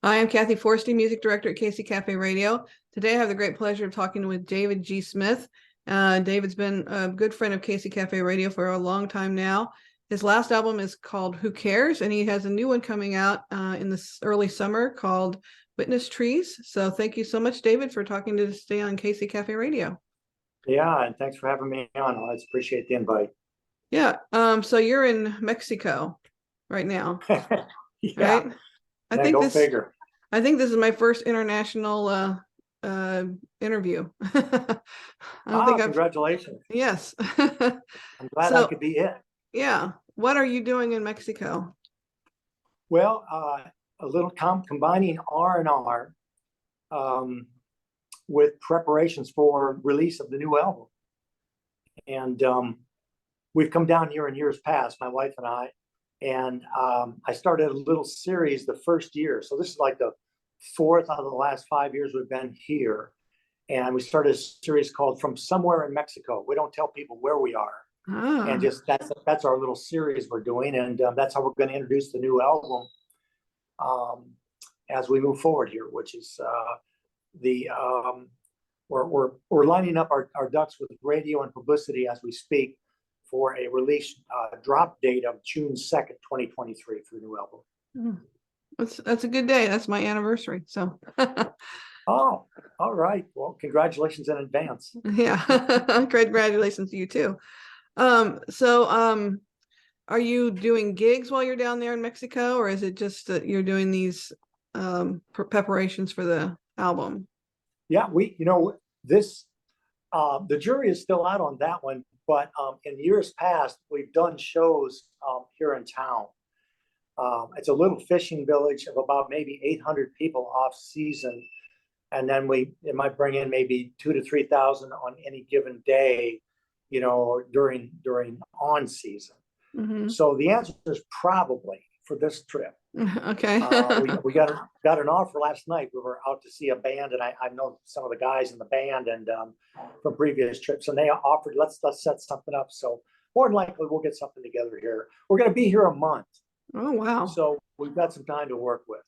I am Kathy Forste, Music Director at Café Radio. Today I have the great pleasure of talking with David G. Smith. David's been a good friend of Café Radio for a long time now. His last album is called Who Cares? And he has a new one coming out in the early summer called Witness Trees. So thank you so much, David, for talking to us today on Café Radio. Yeah, and thanks for having me on. I appreciate the invite. Yeah, so you're in Mexico right now, yeah. right? Figure. I think this is my first international interview. Congratulations. Yes. I'm glad I could be it. Yeah. What are you doing in Mexico? Well, a little combining R&R with preparations for release of the new album. And we've come down here in years past, my wife and I, and I started a little series the first year. So this is like the fourth out of the last 5 years we've been here. And we started a series called From Somewhere in Mexico. We don't tell people where we are. And just that's our little series we're doing. And that's how we're going to introduce the new album as we move forward here, which is we're lining up our ducks with radio and publicity as we speak for a release drop date of June 2nd, 2023 for the new album. That's a good day. That's my anniversary. So oh, all right. Well, congratulations in advance. Yeah. Congratulations to you too. Are you doing gigs while you're down there in Mexico, or is it just that you're doing these preparations for the album? Yeah, this the jury is still out on that one, but in years past we've done shows here in town. It's a little fishing village of about maybe 800 people off season, and then it might bring in maybe 2,000 to 3,000 on any given day, during on season. Mm-hmm. So the answer is probably for this trip. Okay. we got an offer last night. We were out to see a band, and I know some of the guys in the band and from previous trips, and they offered let's set something up. So more than likely we'll get something together here. We're going to be here a month. Oh wow! So we've got some time to work with.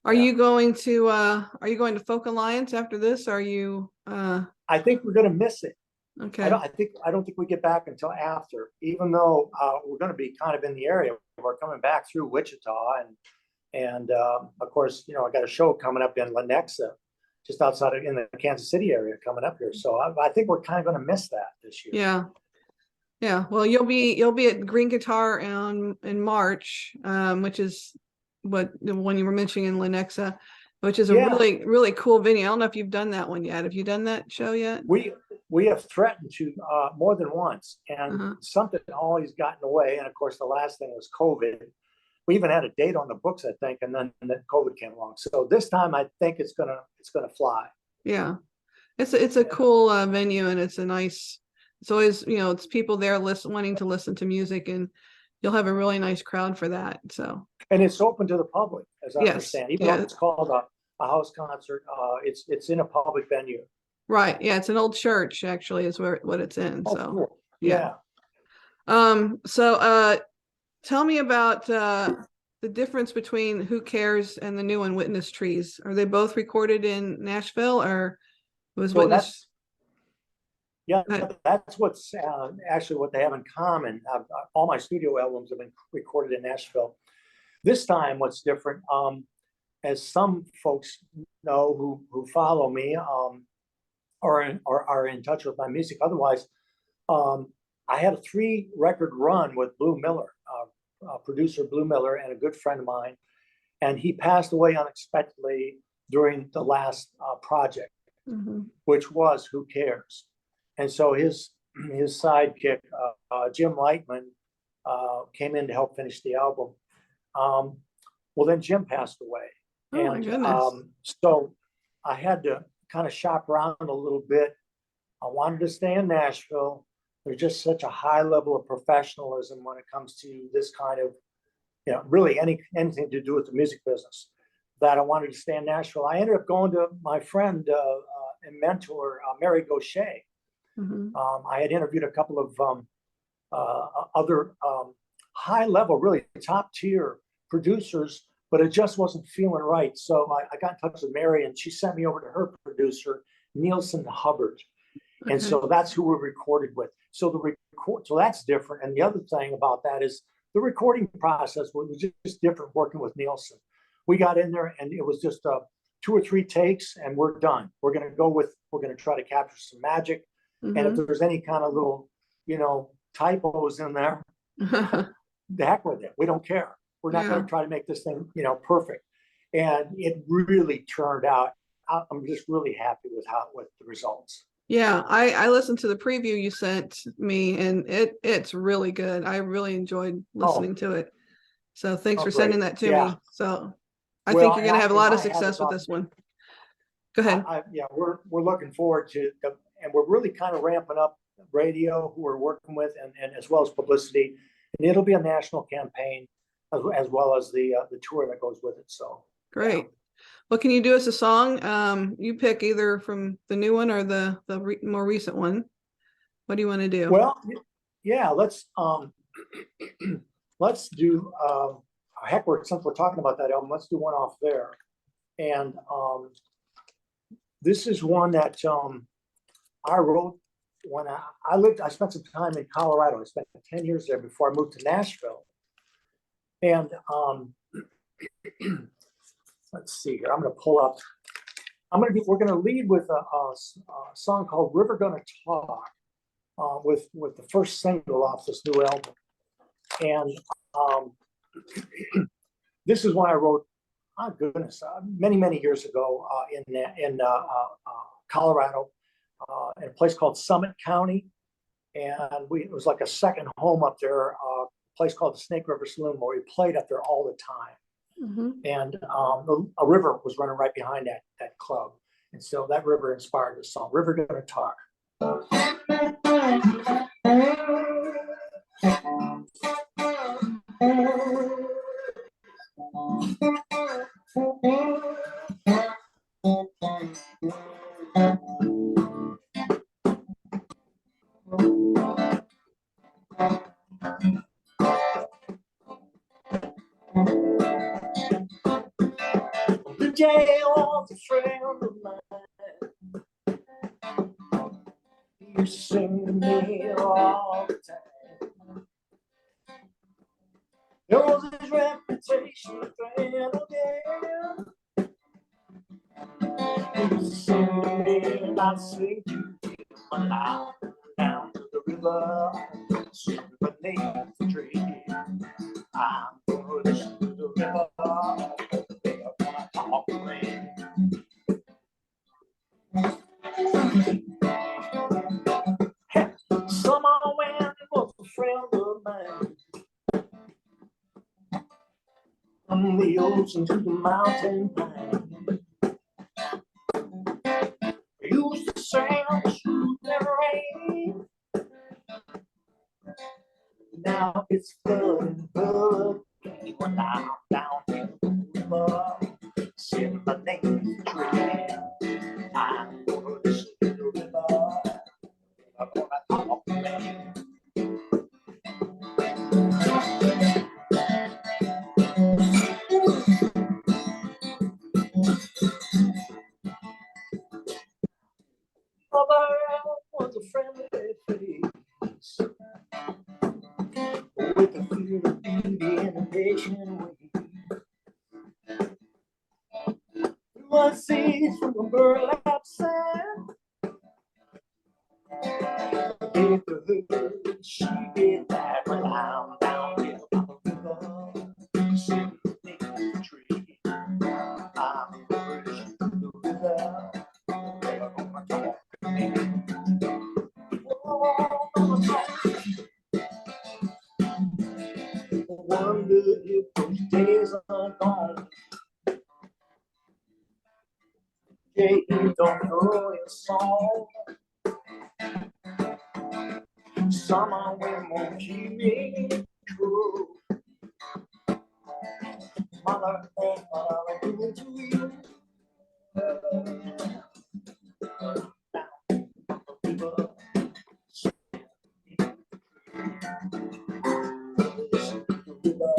Are you going to Folk Alliance after this? Are you? I think we're going to miss it. Okay. I don't think we get back until after, even though we're going to be kind of in the area. We're coming back through Wichita, and of course, I got a show coming up in Lenexa, just outside in the Kansas City area coming up here. So I think we're kind of going to miss that this year. Yeah. Yeah. Well, you'll be at Green Guitar in March, which is the one you were mentioning in Lenexa, which is a really, really cool venue. I don't know if you've done that one yet. Have you done that show yet? We have threatened to more than once, and something always got in the way. And of course, the last thing was COVID. We even had a date on the books, I think, and then COVID came along. So this time, I think it's gonna fly. Yeah, it's a cool venue, and it's a nice. It's always it's people there wanting to listen to music, and you'll have a really nice crowd for that. So and it's open to the public, as I understand. Even though it's called a house concert, it's in a public venue. Right. Yeah, it's an old church actually is what it's in. Oh, so cool. Yeah. Tell me about the difference between Who Cares and the new one, Witness Trees. Are they both recorded in Nashville, or was Witness? That's what's actually what they have in common. All my studio albums have been recorded in Nashville. This time, what's different, as some folks know who follow me, or are in touch with my music. Otherwise, I had a 3-record run with Blue Miller, producer Blue Miller, and a good friend of mine, and he passed away unexpectedly during the last project, which was Who Cares? And so his sidekick, Jim Lightman, came in to help finish the album. Well, then Jim passed away, my goodness. So I had to kind of shop around a little bit. I wanted to stay in Nashville. There's just such a high level of professionalism when it comes to this kind of, really anything to do with the music business, that I wanted to stay in Nashville. I ended up going to my friend and mentor, Mary Gaucher. I had interviewed a couple of other high level, really top tier producers but it just wasn't feeling right. So I got in touch with Mary, and she sent me over to her producer, Nielsen Hubbard. Okay. And so that's who we recorded with. So so that's different. And the other thing about that is the recording process was just different working with Nielsen. We got in there and it was just 2 or 3 takes and we're done. We're going to try to capture some magic. And if there's any kind of little, typos in there, the heck with it. We don't care. We're not going to try to make this thing, perfect. And it really turned out. I'm just really happy with the results. Yeah, I listened to the preview you sent me, and it's really good. I really enjoyed listening to it. So thanks for sending that to me. So I think you're going to have a lot of success with this one. Go ahead. We're looking forward to, and we're really kind of ramping up radio who we're working with, and as well as publicity. And it'll be a national campaign as well as the tour that goes with it. So great. Yeah. Well, can you do us a song? You pick either from the new one or the more recent one. What do you want to do? Well, yeah, let's do heck, since we're talking about that album, let's do one off there. And this is one that I wrote when I spent some time in Colorado. I spent 10 years there before I moved to Nashville. And let's see here. I'm going to pull up. We're going to lead with a song called "River Gonna Talk," with the first single off this new album. And this is one I wrote. Oh goodness, many years ago in Colorado, in a place called Summit County, and it was like a second home up there. A place called the Snake River Saloon, where we played up there all the time. And a river was running right behind that club. And so that river inspired the song, River Gonna Talk. The day was a friend of mine. He used to sing to me all the time. There was his reputation friend again. He used to sing to me and I'd sing to him aloud. Down to the river, sitting beneath the tree. I'm gonna listen to the river. They're gonna talk to me. Summer wind was a friend of mine. From the ocean to the mountain pine. We used to sail through the rain. Now it's flooding hurricane. When I'm down in the river, sitting beneath the tree. I'm gonna listen to the river. I'm gonna talk to me. Mother was a friendly face, with a feel of beauty and a patient way. Through seas from a burlap sand, if the hood she did that when I'm down here by the river, sitting beneath the tree. I'm gonna listen to the river. They're gonna talk to me. Oh, gonna talk. Wonder if those days are gone. Jay, you don't know your song. Summer wind won't keep me true. Mother earth, what I do to you. Listen to the river.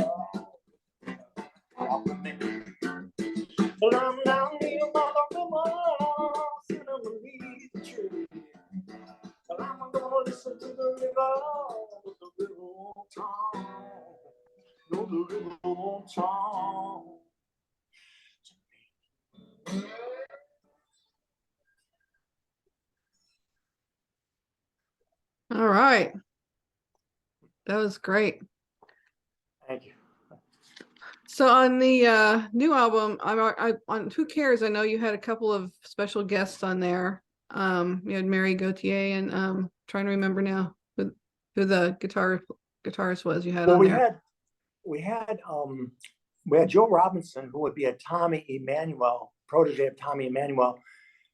Well, I'm down here by the river, sitting underneath the tree. Well, I'm gonna listen to the river, but the river won't talk. No, the river won't talk. All right. That was great. Thank you. So on the new album, I on Who Cares, I know you had a couple of special guests on there. You had Mary Gauthier and trying to remember now who the guitarist was you had Well, on there. we had Joe Robinson, who would be a Tommy Emmanuel, protege of Tommy Emmanuel.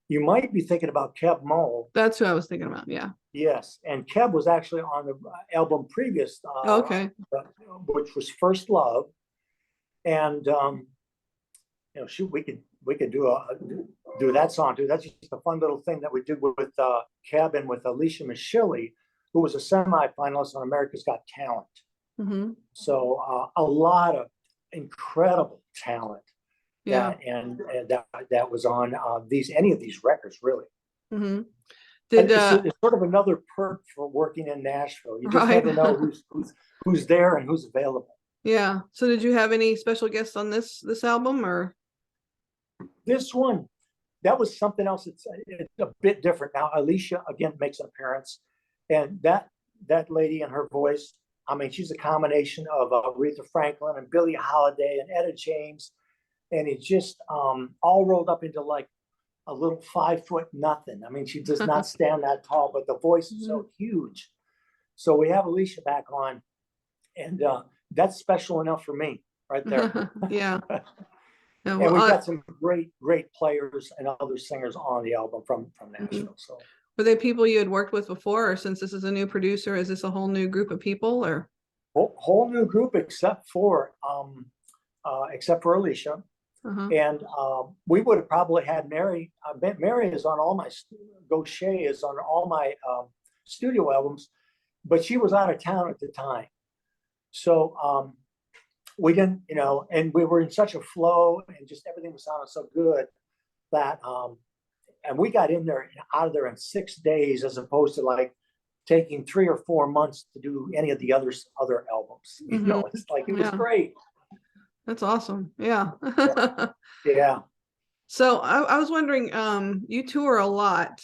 You might be thinking about Keb Mo. That's who I was thinking about. Yeah. Yes, and Keb was actually on the album previous, Okay. which was First Love, and shoot, we could do that song too. That's just a fun little thing that we did with Keb and with Alicia Mashili, who was a semi-finalist on America's Got Talent. Mm-hmm. So a lot of incredible talent. Yeah. That was on any of these records, really. Mm-hmm. It's sort of another perk for working in Nashville. You just never know who's there and who's available. Yeah. So did you have any special guests on this album, or? This one, that was something else. It's a bit different. Now, Alicia, again, makes an appearance. And that lady and her voice, I mean, she's a combination of Aretha Franklin and Billie Holiday and Etta James. And it just all rolled up into like a little 5 foot nothing. I mean, she does not stand that tall, but the voice is so huge. So we have Alicia back on, and that's special enough for me right there. Yeah. And we've got some great players and other singers on the album from Nashville. So were they people you had worked with before, or since this is a new producer, is this a whole new group of people, or? Whole new group except for Alicia. And we would have probably had Mary. Mary is on all my Gaucher is on all my studio albums, but she was out of town at the time. So we didn't, and we were in such a flow, and just everything was sounding so good that and we got in there out of there in 6 days, as opposed to like taking 3 or 4 months to do any of the other albums. It's like it was great. That's awesome. Yeah. Yeah. So I was wondering, you tour a lot.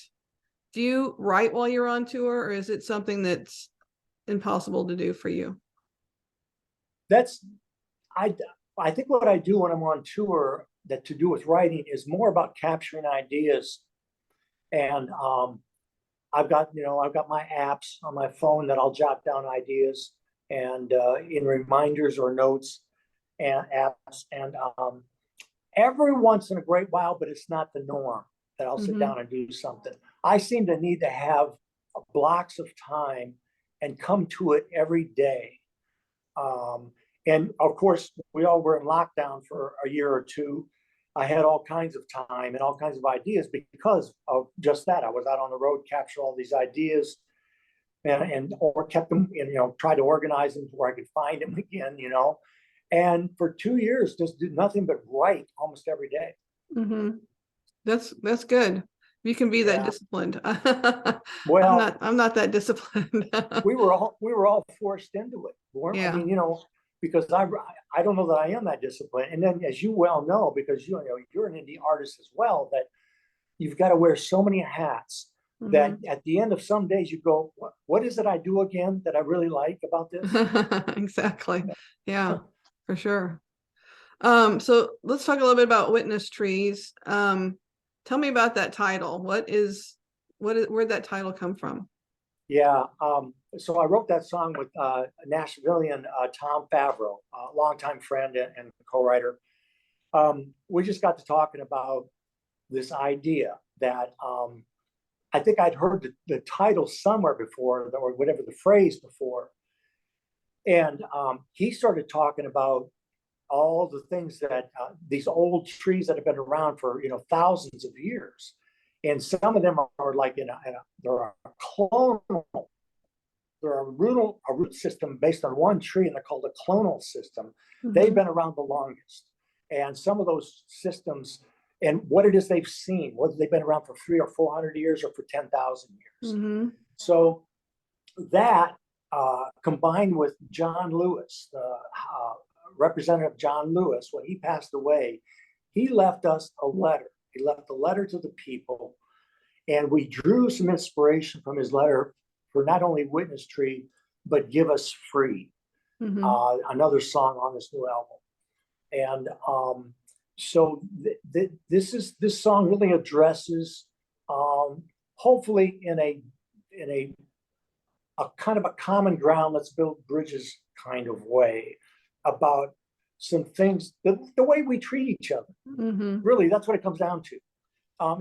Do you write while you're on tour, or is it something that's impossible to do for you? I think what I do when I'm on tour that to do with writing is more about capturing ideas. And I've got my apps on my phone that I'll jot down ideas and in reminders or notes and apps. And every once in a great while, but it's not the norm, that I'll sit down and do something. I seem to need to have blocks of time and come to it every day. And of course, we all were in lockdown for a year or two. I had all kinds of time and all kinds of ideas because of just that. I was out on the road, capture all these ideas, or kept them, tried to organize them where I could find them again, And for 2 years, just did nothing but write almost every day. That's good. You can be that disciplined. Well, I'm not that disciplined. we were all forced into it. I mean, because I don't know that I am that disciplined. And then, as you well know, because you're an indie artist as well, that you've got to wear so many hats that at the end of some days you go, what is it I do again that I really like about this? Exactly. Yeah, for sure. So let's talk a little bit about Witness Trees. Tell me about that title. Where'd that title come from? Yeah. So I wrote that song with Nashvilleian Tom Favreau, a longtime friend and co-writer. We just got to talking about this idea that I think I'd heard the title somewhere before, or whatever the phrase before. And he started talking about all the things that these old trees that have been around for thousands of years, and some of them are like they're a clonal. They're a root system based on one tree, and they're called a clonal system. They've been around the longest. and some of those systems and what it is they've seen, whether they've been around for 300 or 400 years or for 10,000 years. Mm-hmm. So that combined with John Lewis, the Representative John Lewis, when he passed away, he left us a letter. He left a letter to the people, and we drew some inspiration from his letter for not only Witness Tree, but Give Us Free, another song on this new album. And so this song really addresses, hopefully in a kind of a common ground, let's build bridges kind of way, about some things, the way we treat each other. Mm-hmm. Really, that's what it comes down to.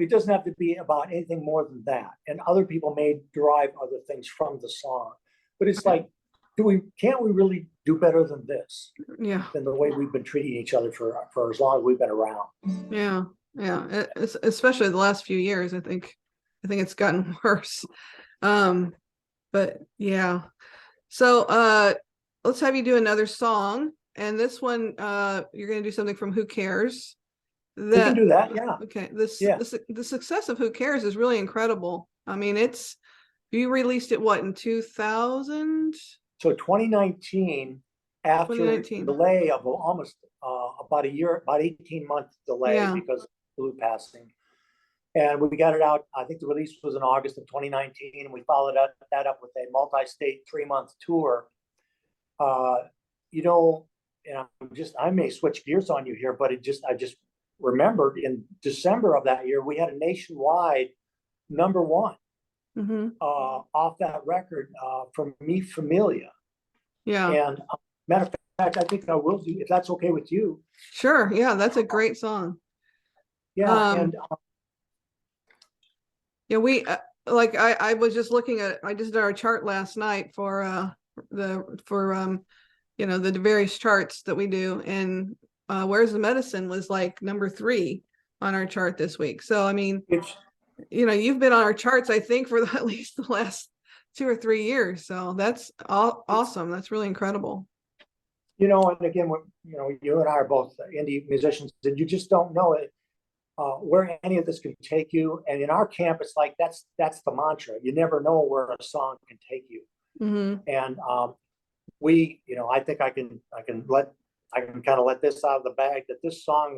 It doesn't have to be about anything more than that. And other people may derive other things from the song, but it's like, can't we really do better than this? Yeah. Than the way we've been treating each other for as long as we've been around. Yeah. Yeah. Especially the last few years, I think it's gotten worse. But yeah. So let's have you do another song. And this one, you're going to do something from Who Cares? We can do that, yeah. Okay. The success of Who Cares is really incredible. I mean, you released it in 2000? So 2019, after a delay of almost about a year, about 18-month delay because of Blue passing. And we got it out, I think the release was in August of 2019, and we followed that up with a multi-state 3-month tour. And I may switch gears on you here, but I just remembered in December of that year, we had a nationwide #1 off that record from me, Familia. Yeah. And matter of fact, I think I will do, if that's okay with you. Sure. Yeah, that's a great song. Yeah. And yeah, we I was just looking at, I just did our chart last night for the various charts that we do, and Where's the Medicine was like #3 on our chart this week. So I mean, you've been on our charts, I think, for at least the last 2 or 3 years. So that's awesome. That's really incredible. And again, you and I are both indie musicians, and you just don't know it, where any of this can take you. And in our camp, it's like that's the mantra. You never know where a song can take you. And I think I can kind of let this out of the bag, that this song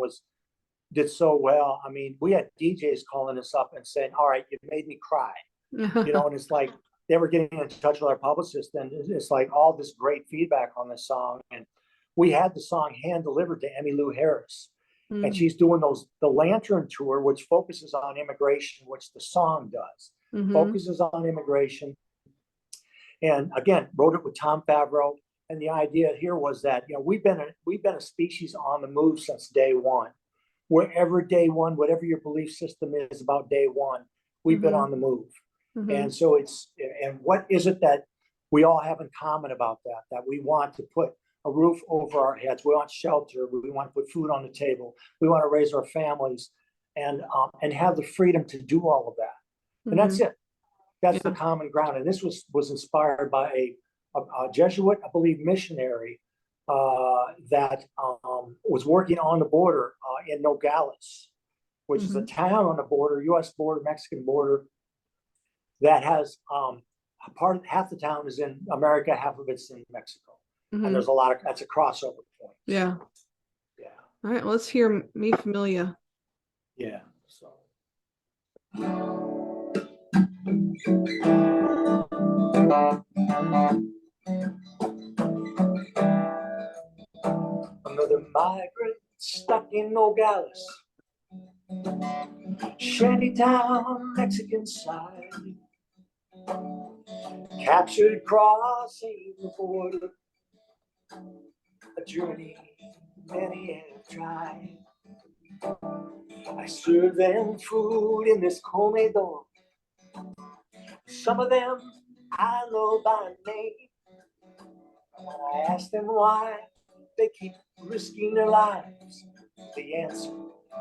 did so well. I mean, we had DJs calling us up and saying, "All right, you made me cry," and it's like they were getting in touch with our publicist, and it's like all this great feedback on this song. And we had the song hand delivered to Emmylou Harris, and she's doing the Lantern tour, which focuses on immigration, which the song does, focuses on immigration. And again, wrote it with Tom Favreau. And the idea here was that, we've been a species on the move since day one. Wherever day one, whatever your belief system is about day one, we've been on the move. And so and what is it that we all have in common about that we want to put a roof over our heads, we want shelter, we want to put food on the table, we want to raise our families, and have the freedom to do all of that. And that's it. That's the common ground. And this was inspired by a Jesuit, I believe, missionary that was working on the border in Nogales, which is a town on the border, U.S. border, Mexican border, that has half the town is in America, half of it's in Mexico. And there's that's a crossover point. Yeah. Yeah. All right, let's hear Me Familia. Yeah. So. Another migrant stuck in Nogales, shantytown, Mexican side, captured crossing the border, a journey many have tried. I serve them food in this comedor. Some of them I know by name. When I ask them why they keep risking their lives, the answer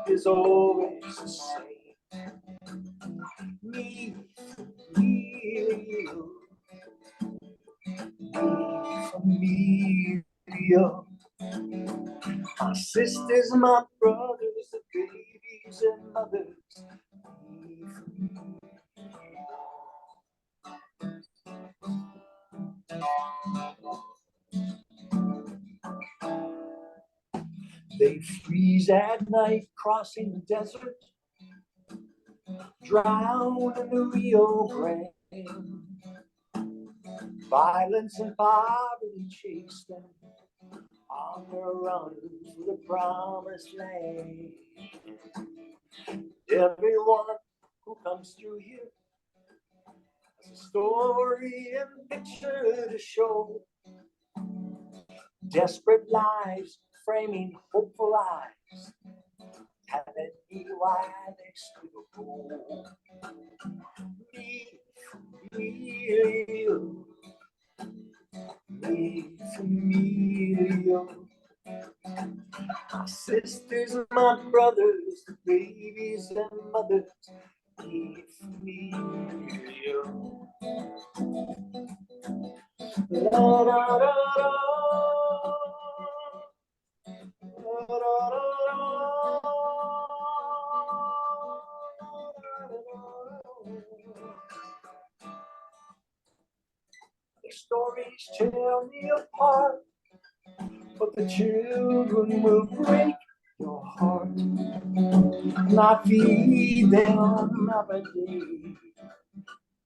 is always the same. Me, familia. My sisters, my brothers, the babies and mothers. They freeze at night crossing the desert, drown in the Rio Grande. Violence and poverty chase them on their run to the promised land. Everyone who comes through here has a story and picture to show. Desperate lives framing hopeful eyes, telling me why they still go. Me, Familia. My sisters, my brothers, the babies and mothers. Me, Familia. La, da, da, da. La, da, da, the stories tear me apart, but the children will break your heart. And I feed them every day,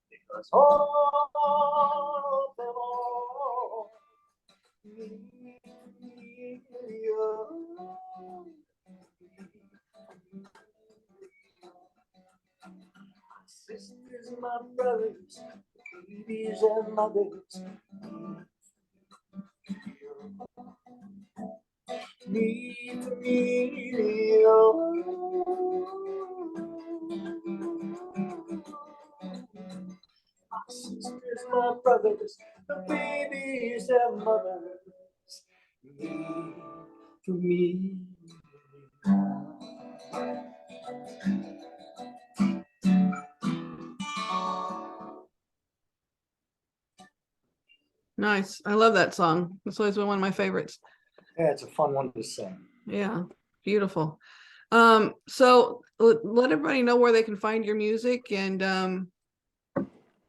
because all of them all need you. My sisters, my brothers, babies and mothers. Me, my sisters, my brothers, the babies and mothers. Me, to me. Nice. I love that song. It's always been one of my favorites. Yeah, it's a fun one to sing. Yeah, beautiful. So let everybody know where they can find your music, and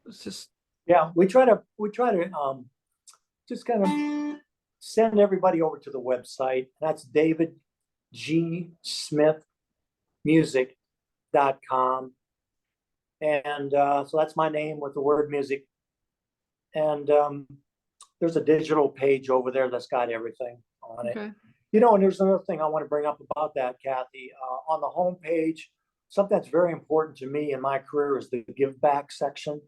it's just Yeah, we try to just kind of send everybody over to the website. That's davidgsmithmusic.com. And so that's my name with the word music. And there's a digital page over there that's got everything on it. okay. You know, and there's another thing I want to bring up about that, Kathy. On the homepage, something that's very important to me in my career is the give back section.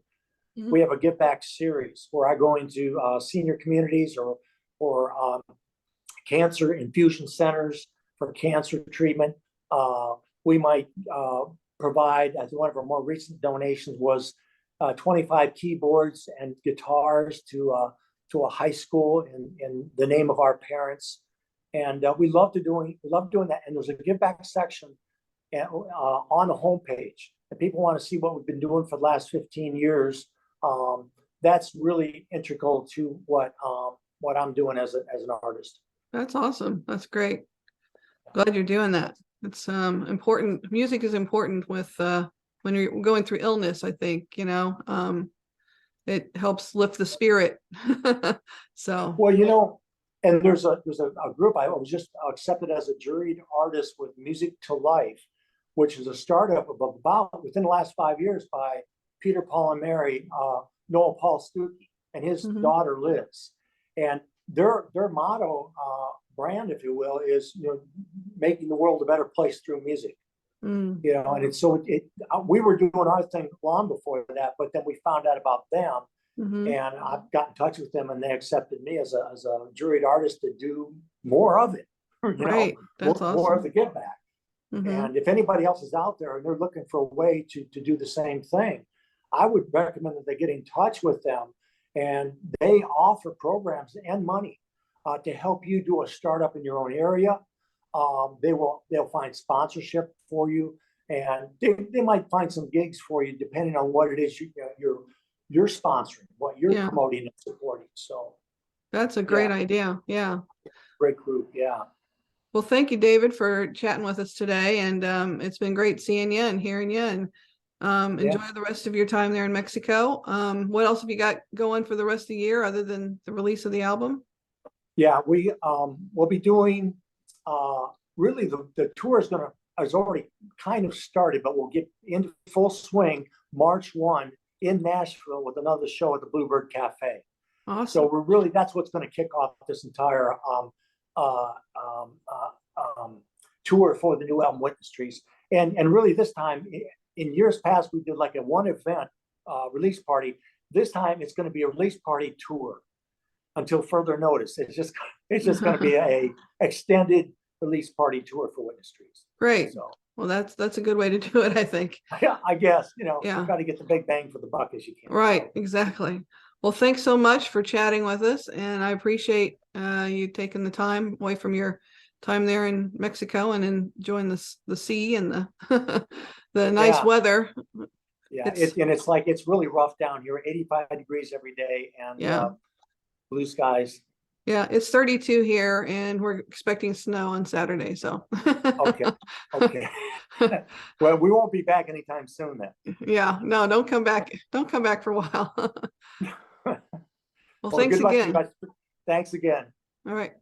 Mhm. We have a give back series where I go into senior communities or cancer infusion centers for cancer treatment. We might provide, as one of our more recent donations was 25 keyboards and guitars to a high school in the name of our parents. And we love doing that. And there's a give back section on the homepage. If people want to see what we've been doing for the last 15 years, that's really integral to what I'm doing as an artist. That's awesome. That's great. Glad you're doing that. It's important. Music is important with when you're going through illness, I think, it helps lift the spirit. So Well, you know, and there's a group. I was just accepted as a juried artist with Music to Life, which is a startup of about within the last 5 years by Peter, Paul, and Mary, Noel Paul Stuckey, and his daughter Liz. And their motto, brand, if you will, is making the world a better place through music. And it's we were doing our thing long before that, but then we found out about them. And I got in touch with them, and they accepted me as a juried artist to do more of it. Right. That's awesome. More of the give back. And if anybody else is out there and they're looking for a way to do the same thing, I would recommend that they get in touch with them, and they offer programs and money to help you do a startup in your own area. They'll find sponsorship for you, and they might find some gigs for you depending on what it is you're sponsoring, what you're promoting and supporting. So that's a great idea. Yeah. Great group. Yeah. Well, thank you, David, for chatting with us today. And it's been great seeing you and hearing you. And enjoy the rest of your time there in Mexico. What else have you got going for the rest of the year other than the release of the album? Yeah, we'll be doing really the tour is already kind of started, but we'll get into full swing March 1 in Nashville with another show at the Bluebird Café. Awesome. So that's what's going to kick off this entire tour for the new album Witness Trees. And really this time, in years past, we did like a one event release party. This time it's going to be a release party tour until further notice. It's just going to be a extended release party tour for Witness Trees. Great. So, well, that's a good way to do it, I think. Yeah, I guess, you've got to get the big bang for the buck as you can. Right, exactly. Well, thanks so much for chatting with us, and I appreciate you taking the time away from your time there in Mexico and enjoying the sea and the the nice weather. Yeah, it's really rough down here. 85 degrees every day, and blue skies. Yeah, it's 32 here, and we're expecting snow on Saturday. So okay. Well, we won't be back anytime soon then. Yeah, no, don't come back. Don't come back for a while. Well, thanks good luck again. to you guys. Thanks again. All right.